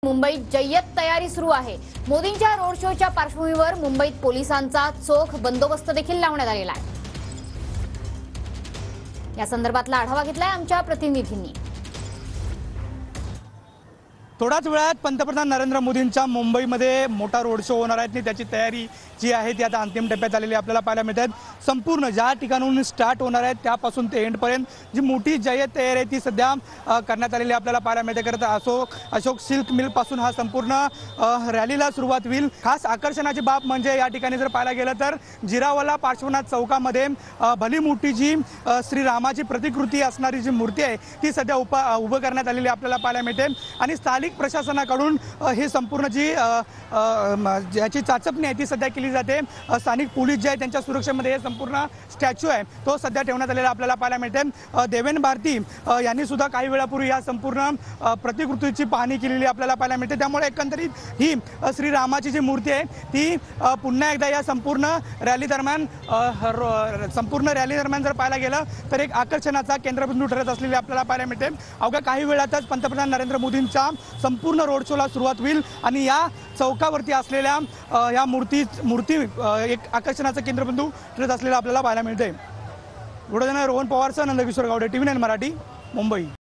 मुंबईत जय्यत तयारी सुरू आहे। मोदींच्या रोड शोच्या पार्श्वभूमीवर मुंबईत पोलिसांचा चोख बंदोबस्त देखील लावण्यात आलेला आहे। या संदर्भातला आढावा घेतलाय आमच्या प्रतिनिधींनी। थोड्याच वेळात पंतप्रधान नरेंद्र मोदींचा मुंबईमध्ये मोठा रोड शो होणार आहे। त्याची तयारी जी आहे ती आता अंतिम टप्प्यात आलेली आपल्याला पाहायला मिळते। संपूर्ण ज्या ठिकाणाहून स्टार्ट होणार आहे त्यापासून ते एंड पर्यंत जी मोठी जय्यत तयारी आहे ती सध्या करण्यात आलेली आपल्याला पाहायला मिळते। खरं तर अशोक सिल्क मिल पासून हा संपूर्ण रॅलीला सुरुवात होईल। खास आकर्षणाची बाब म्हणजे या ठिकाणी जर पाहायला गेलं तर जिरावाला पार्श्वनाथ चौकामध्ये भली मोठी जी श्रीरामाची प्रतिकृती असणारी जी मूर्ती आहे ती सध्या उभं करण्यात आलेली आपल्याला पाहायला मिळते। आणि स्थानिक प्रशासनाकडून हे संपूर्ण जी याची चाचपणी आहे ती सध्या केली जाते। स्थानिक पोलीस जे आहे त्यांच्या सुरक्षेमध्ये हे संपूर्ण स्टॅच्यू आहे तो सध्या ठेवण्यात आलेला आपल्याला पाहायला मिळते। देवेंद्र भारती यांनी सुद्धा काही वेळापूर्वी या संपूर्ण प्रतिकृतीची पाहणी केलेली आपल्याला पाहायला मिळते। त्यामुळे एकंदरीत ही श्रीरामाची जी मूर्ती आहे ती पुन्हा एकदा या संपूर्ण रॅली दरम्यान जर पाहायला गेलं तर एक आकर्षणाचा केंद्रबिंदू ठरत असलेली आपल्याला पाहायला मिळते। अवघ्या काही वेळातच पंतप्रधान नरेंद्र मोदींच्या संपूर्ण रोड शोला सुरुवात होईल आणि या चौकावरती असलेल्या या मूर्ती एक आकर्षणाचा केंद्रबिंदू ठरत असलेला आपल्याला पाहायला मिळते। रोहन पवारसह नंदकिशोर गावडे, TV9 मराठी, मुंबई।